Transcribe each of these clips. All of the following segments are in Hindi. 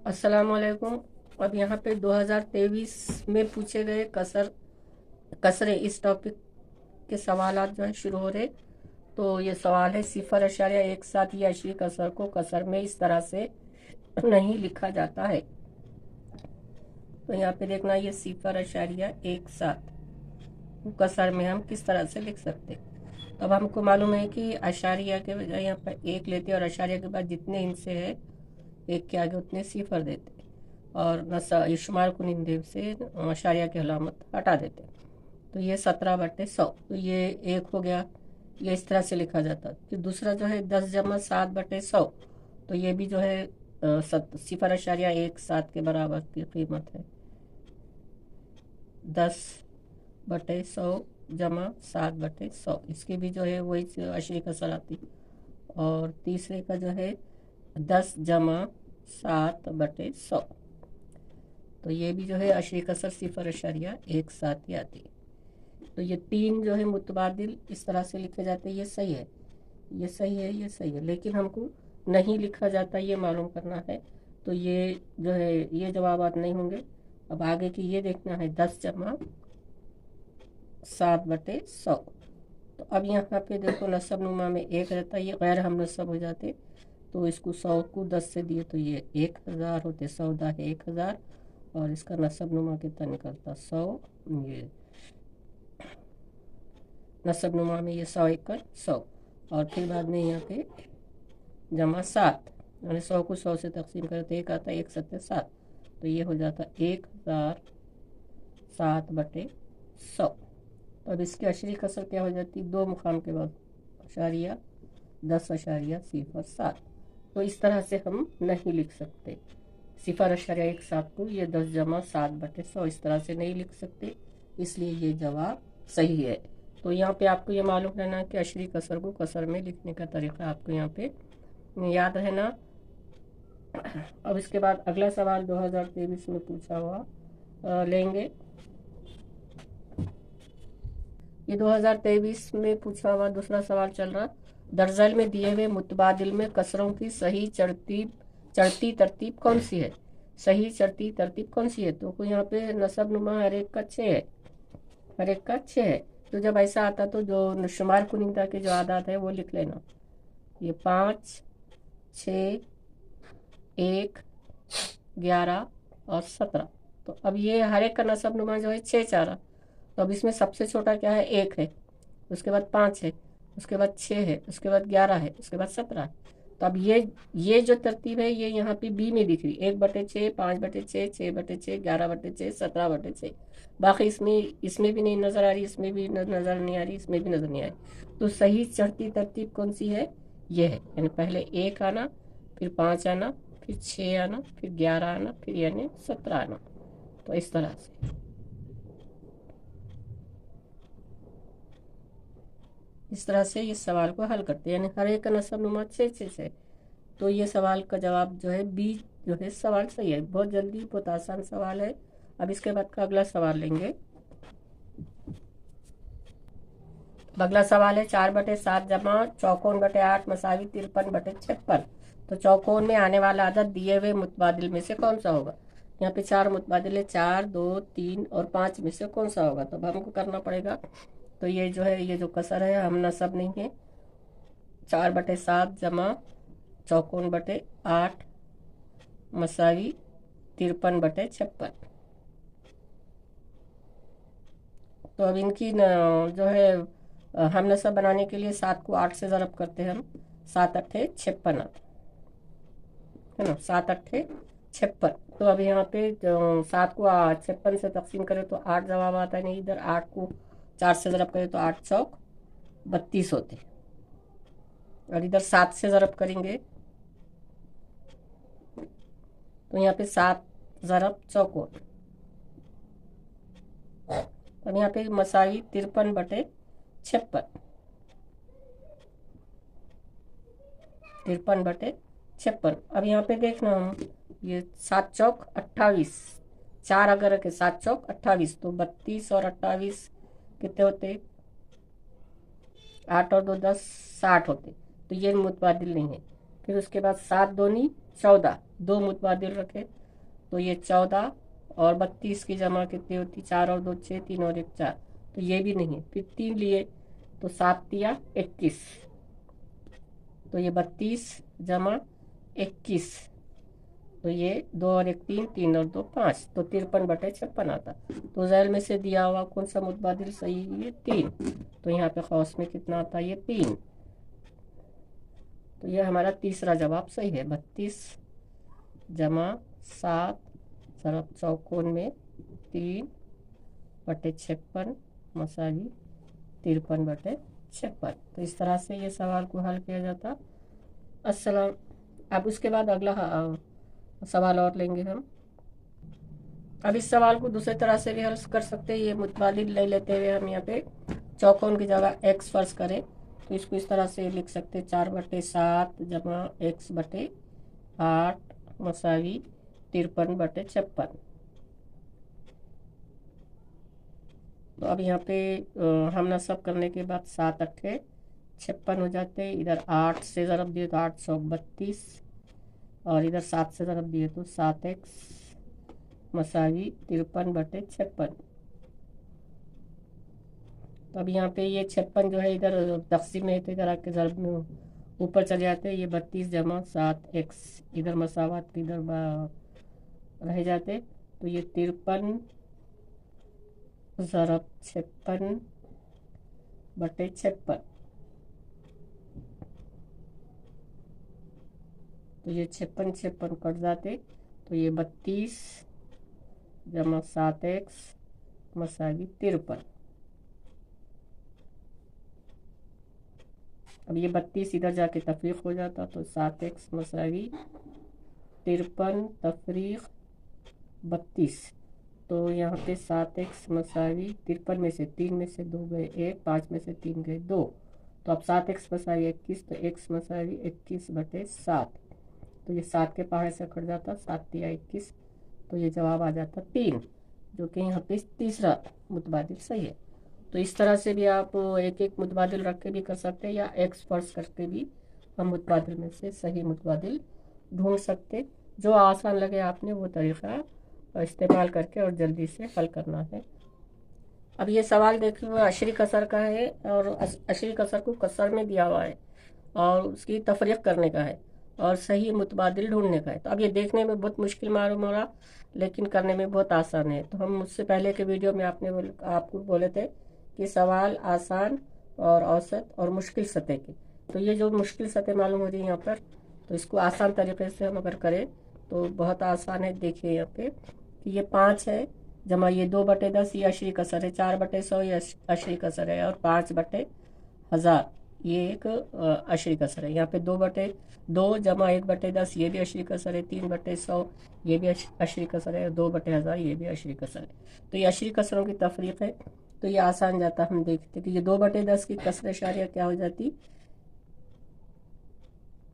अस्सलाम वालेकुम। अब यहाँ पे 2023 में पूछे गए कसरे इस टॉपिक के सवाल जो है शुरू हो रहे। तो ये सवाल है, 0.17 या अशरी कसर को कसर में इस तरह से नहीं लिखा जाता है। तो यहाँ पे देखना, ये 0.17 कसर में हम किस तरह से लिख सकते। अब हमको मालूम है कि अशारिया के बजाय यहाँ पर एक लेते और अशारिया के बाद जितने इनसे है एक के आगे उतने सिफर देते और नसा शुमार कुनिंदे से अशारिया की अलामत हटा देते। तो ये 17/100, तो ये एक हो गया। ये इस तरह से लिखा जाता। फिर दूसरा जो है 10 जमा 7/100, तो ये भी जो है 0.17 के बराबर की कीमत है। 10/100 जमा 7/100, इसकी भी जो है वही अशरी कसर आती। और तीसरे का जो है 10 जमा 7/100, तो ये भी जो है अशरी कसर 0.17 ही आती। तो ये तीन जो है मुतबादिल इस तरह से लिखे जाते हैं। ये सही है, ये सही है, ये सही है, लेकिन हमको नहीं लिखा जाता, ये मालूम करना है। तो ये जो है ये जवाबात नहीं होंगे। अब आगे की ये देखना है, 10 जमा 7/100। तो अब यहाँ पे देखो, नसब नुमा में एक रहता है, ये गैर हम नसब हो जाते। तो इसको 100 को 10 से दिए तो ये 1000 होते। 100 है 1000, और इसका नसब नुमा कितना निकलता 100। ये नसब नुमा में ये 100 और फिर बाद में यहाँ पे जमा 7, यानी 100 को 100 से तकसीम करें तो एक आता है 1/7। तो ये हो जाता 1007/100। तो अब इसकी अशरी कसर क्या हो जाती, दो मुकाम के बाद अशारिया 10.07। तो इस तरह से हम नहीं लिख सकते 0.17 को, ये 10 जमा 7/100 इस तरह से नहीं लिख सकते, इसलिए ये जवाब सही है। तो यहाँ पे आपको ये मालूम रहना कि अशरी कसर को कसर में लिखने का तरीका आपको यहाँ पे याद रहना। अब इसके बाद अगला सवाल 2023 में पूछा हुआ लेंगे। ये 2023 में पूछा हुआ दूसरा सवाल चल रहा। दर्जल में दिए हुए मुतबादिल में कसरों की सही चढ़ती तरतीब कौन सी है। सही चढ़ती तरतीब कौन सी है। तो यहाँ पे नसब नुमा हर एक का 6 है, हर एक का 6 है। तो जब ऐसा आता तो जो शुमार कुनिंदा के जो आदात है वो लिख लेना। ये 5, 6, 1, 11 और 17। तो अब ये हर एक का नसब नुमा जो है 6 चारा। तो अब इसमें सबसे छोटा क्या है, 1 है, उसके बाद 5 है, उसके बाद 6 है, उसके बाद 11 है, उसके बाद 17 है। तो अब ये जो तरतीब है ये यहाँ पे बी में दिख रही, 1/6, 5/6, 6/6, 11/6, 17/6। बाकी इसमें इसमें भी नहीं नज़र आ रही, इसमें भी नज़र नहीं आ रही, इसमें भी नज़र नहीं आ रही। तो सही चढ़ती तरतीब कौन सी है, ये है। यानी पहले 1 आना, फिर 5 आना, फिर 6 आना, फिर 11 आना, फिर यानी 17 आना। तो इस तरह से इस सवाल को हल करते हैं। यानी हर एक का नसब नुमा 6 से। तो ये सवाल का जवाब जो है बी जो है सवाल सही है। बहुत जल्दी, बहुत आसान सवाल है। अब इसके बाद का अगला सवाल लेंगे। अगला सवाल है 4/7 जमा चौकोन/8 मसावी 53/56। तो चौकोन में आने वाला अदद दिए हुए मुतबादिल में से कौन सा होगा। यहाँ पे 4 मुतबादिल है, 4, 2, 3 और 5 में से कौन सा होगा। तो अब हमको करना पड़ेगा। तो ये जो है ये जो कसर है हम नसब नहीं है। 4/7 जमा चौकोन/8 मसावी 53/56। तो अब इनकी जो है हम नसब बनाने के लिए 7 को 8 से ज़रब करते हैं हम। 7 8 56 है ना, 7 8 56। तो अब यहाँ पे 7 को 56 से तकसीम करें तो 8 जवाब आता है। नहीं, इधर 8 को 4 से ज़रब करें तो 8 चौक 32 होते, और इधर 7 से ज़रब करेंगे तो यहाँ पे 7 ज़रब चौकोन। अब यहाँ पे मसावी 53/56, 53/56। अब यहाँ पे देखना हम, ये 7 चौक 28, 4 अगर रखे 7 चौक 28, तो 32 और 28 कितने होते, 8 और 2 10, 60 होते। तो ये मुतबादिल नहीं है। फिर उसके बाद 7 दूनी 14, 2 मुतबादिल रखे तो ये 14 और 32 की जमा कितनी होती, 4 और 2 6, 3 और 1 4, तो ये भी नहीं। फिर 3 लिए तो 7 तिया 21, तो ये 32 जमा 21, तो ये 2 और 1 3, 3 और 2 5, तो 53/56 आता। तो ज़ैल में से दिया हुआ कौन सा मुतबादिल सही है, 3, तो यहाँ पे खौस में कितना आता है, ये 3, तो ये हमारा तीसरा जवाब सही है। 32 जमा 7 ज़रब चौकोन में 3/56 मसावी 53/56। तो इस तरह से ये सवाल को हल किया जाता। अस्सलाम। अब उसके बाद अगला सवाल और लेंगे हम। अब इस सवाल को दूसरी तरह से भी हल कर सकते हैं। ये मुतबादिल ले लेते हुए हम यहाँ पे चौकोन की जगह x फर्ज करें तो इसको इस तरह से लिख सकते हैं, 4/7 जमा x/8 मसावी 53/56। तो अब यहाँ पे हम नसब करने के बाद 7 अट्ठे 56 हो जाते हैं। इधर 8 से ज़रब दिए तो 832 और इधर 7 से ज़रब दिए तो 7x मसावी 53/56। तो अब यहाँ पे ये 56 जो है इधर तकसीम में, तो इधर आके ज़रब में ऊपर चले जाते हैं। ये 32 जमा 7x इधर मसावत इधर रह जाते, तो ये 53 ज़रब 56/56, तो ये 56 कट जाते, तो ये 32 जमा 7x मसावी 53। अब ये 32 इधर जाके तफरीक हो जाता, तो 7x मसावी 53 तफरीक 32, तो यहाँ पे 7x मसावी 53 में से 3 में से 2 गए 1, 5 में से 3 गए 2, तो अब 7x मसावी 21, तो x मसावी 21/7, तो ये 7 के पहाड़े से कट जाता, 7 तिया 21, तो ये जवाब आ जाता 3, जो कि यहाँ पे तीसरा मुतबादिल सही है। तो इस तरह से भी आप एक एक मुतबादिल रख के भी कर सकते हैं, या x फर्ज करके भी हम मुतबादिल में से सही मुतबादिल ढूंढ सकते। जो आसान लगे आपने वो तरीक़ा इस्तेमाल करके और जल्दी से हल करना है। अब ये सवाल देखिए, अशरी कसर का है और अशरी कसर को कसर में दिया हुआ है और उसकी तफरीक करने का है और सही मुतबादिल ढूंढने का है। तो अब ये देखने में बहुत मुश्किल मालूम हो रहा, लेकिन करने में बहुत आसान है। तो हम मुझसे पहले के वीडियो में आपको बोले थे कि सवाल आसान और औसत और मुश्किल सतह की, तो ये जो मुश्किल सतह मालूम हो रही है यहाँ पर, तो इसको आसान तरीके से हम अगर करें तो बहुत आसान है। देखिए यहाँ पे कि ये 5 है जमा ये 2/10 ये अशरी कसर है, 4/100 ये अशरी कसर है और 5/1000 ये एक अशरी कसर है। यहाँ पे 2/2 जमा 1/10 ये भी अशरी कसर है, 3/100 ये भी अशरी कसर है और 2/1000 ये भी अशरी कसर है। तो ये अशरी कसरों की तफरीक है, तो ये आसान जाता। हम देखते कि ये 2/10 की कसर इशारिया क्या हो जाती,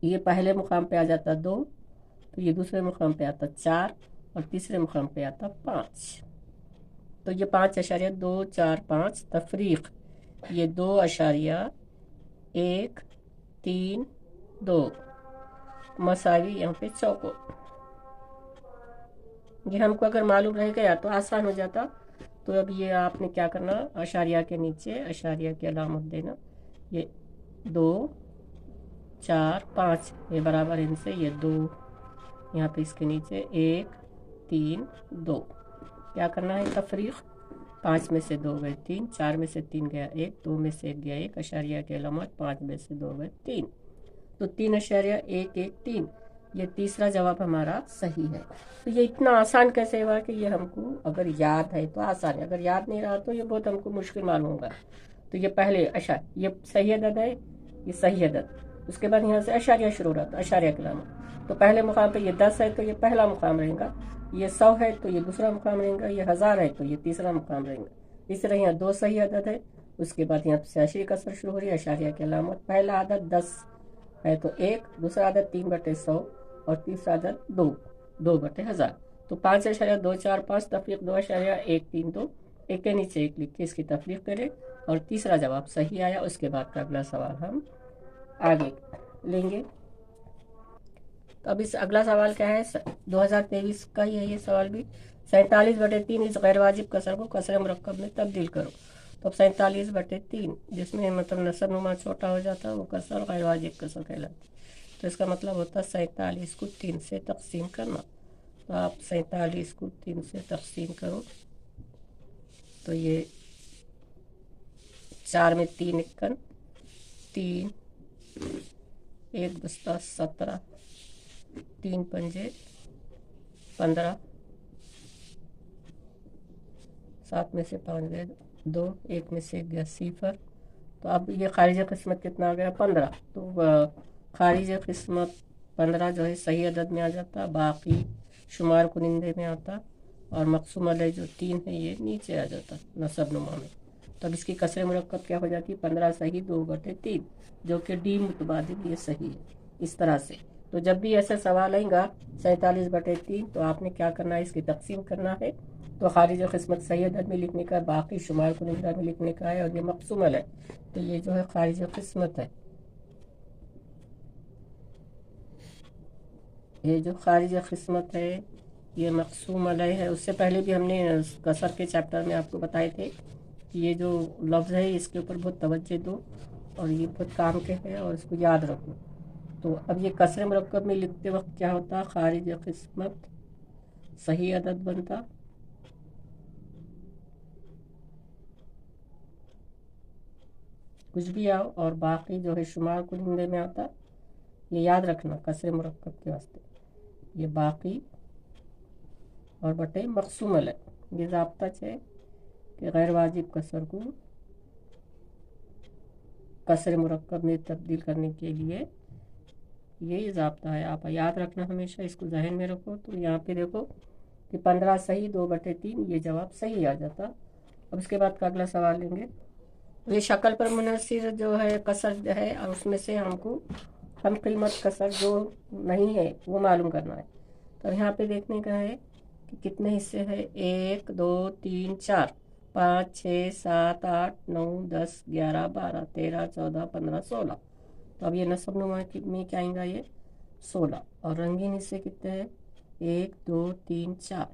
ये पहले मुकाम पे आ जाता 2, तो ये दूसरे मुकाम पे आता 4 और तीसरे मुकाम पे आता 5, तो ये 5.2 4 5 तफरीक ये 2.132 मसावी यहाँ पे चौको। ये हमको अगर मालूम रह गया तो आसान हो जाता। तो अब ये आपने क्या करना, अशारिया के नीचे अशारिया की अलामत देना, ये 2 4 5 ये बराबर इनसे, ये 2 यहाँ पे इसके नीचे 1 3 2, क्या करना है तफरीक, 5 में से 2 गए 3, 4 में से 3 गया 1, 2 में से 1 गया 1, अशारिया के अलामत 5 में से 2 गए 3, तो 3.113 ये तीसरा जवाब हमारा सही है। तो ये इतना आसान कैसे हुआ कि ये हमको अगर याद है तो आसान है, अगर याद नहीं रहा तो ये बहुत हमको मुश्किल मालूम होगा। तो ये पहले ये सही अदद है, ये सही अदद, उसके बाद यहाँ से अशारिया शुरू रहा, अशारिया के अलामत, तो पहले मुकाम पे ये 10 है तो ये पहला मुकाम रहेगा, ये 100 है तो ये दूसरा मुकाम रहेगा, ये 1000 है तो ये तीसरा मुकाम रहेगा। इस तरह यहाँ 2 सही अदद है, उसके बाद यहाँ से अशरी कसर शुरू हो रही है, अशारिया की अलामत, पहला अदद 10 है तो 1, दूसरा अदद 3/100 और तीसरा अदद 2/1000, तो 5.245 तफरीक 2.132, एक के नीचे एक लिख के इसकी तफरीक करें और तीसरा जवाब सही आया। उसके बाद का अगला सवाल हम आगे लेंगे। तो अब इस अगला सवाल क्या है, 2023 का ही है ये सवाल भी। 47/3 इस गैर वाजिब कसर को कसर मुरक्कब में तब्दील करो। तो अब 47/3 जिसमें मतलब नसब नुमा छोटा हो जाता है वो कसर गैर वाजिब कसर कहलाती है। तो इसका मतलब होता है 47 को 3 से तकसीम करना। तो आप 47 को 3 से तकसीम करो तो ये 4 में 3 इक्कन 3, 1 बस्ता 17, 3 पंजे 15, 7 में से 5 गए 2, 1 में से 1 गया 0। तो अब ये खारिज किस्मत कितना आ गया 15। तो खारिज किस्मत 15 जो है सही अदद में आ जाता, बाकी शुमार कुनिंदे में आता, और मकसूम अलैह जो 3 है ये नीचे आ जाता नसब नुमा में। तब इसकी कसर मुरक्कब क्या हो जाती है 15 सही 2/3, जो कि डी मुतबादिल ये सही है। इस तरह से तो जब भी ऐसा सवाल आएगा 47/3 तो आपने क्या करना है, इसकी तकसीम करना है। तो खारिज किस्मत सही अदद में लिखने का है, बाकी शुमार कुनिंदा में लिखने का है, और ये मकसूम अलैह तो ये जो है खारिज किस्मत है। ये जो खारिज किस्मत है ये मकसूम अलैह है। उससे पहले भी हमने कसर के चैप्टर में आपको बताए थे कि ये जो लफ्ज़ है इसके ऊपर बहुत तवज्जो दो, और ये बहुत काम के हैं और इसको याद रखो। तो अब ये कसर मुरक्कब में लिखते वक्त क्या होता, खारिज किस्मत सही अदद बनता, कुछ भी आओ, और बाकी जो है शुमार कुनिंदे में आता। ये याद रखना कसर मुरक्कब के वास्ते, ये बाकी और बटे मकसूम अलैह। ये ज़ाब्ता है कि गैर वाजिब कसर को कसर मुरक्कब में तब्दील करने के लिए ये ज़ाब्ता है, आप याद रखना हमेशा, इसको जहन में रखो। तो यहाँ पे देखो कि 15 सही 2/3 ये जवाब सही आ जाता। अब इसके बाद का अगला सवाल लेंगे। ये शक्ल पर मुनहसिर जो है कसर है, और उसमें से हमको हम कीमत कसर जो नहीं है वो मालूम करना है। तो यहाँ पे देखने का है कि कितने हिस्से हैं, 1 2 3 4 5 6 7 8 9 10 11 12 13 14 15 16। तो अब ये नसब नुमा में क्या आएगा, ये 16। और रंगीन हिस्से कितने हैं, 1 2 3 4,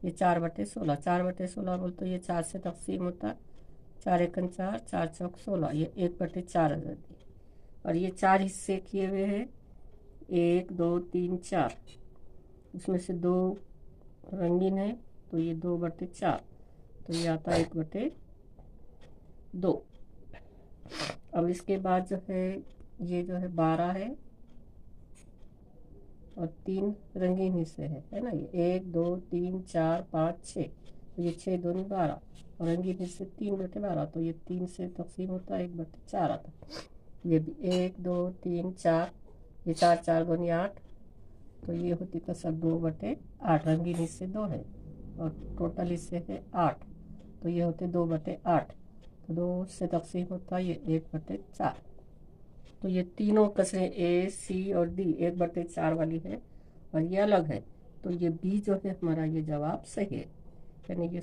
ये 4/16। 4/16 बोल तो ये 4 से तकसीम होता, 4 एकन 4, 4 चौक 16, ये 1/4 आ जाती है। और ये 4 हिस्से किए हुए हैं, 1 2 3 4, उसमें से 2 रंगीन है तो ये 2/4, तो ये आता 1/2। अब इसके बाद जो है ये जो है 12 है, और 3 रंगीन हिस्से है ना, ये 1 2 3 4 5 6, तो ये 6 दूनी 12, और रंगीन हिस्से 3/12, तो ये 3 से तकसीम होता है 1/4 आता। ये भी 1 2 3 4, ये 4 4 दूनी 8, तो ये होती कसर 2/8। रंगीन हिस्से 2 है और टोटल हिस्से है 8, तो ये होते 2/8। तो 2 से तकसीम होता है ये 1/4। तो ये तीनों कसरें ए सी और डी 1/4 वाली है, और ये अलग है। तो ये बी जो है हमारा ये जवाब सही है, यानी ये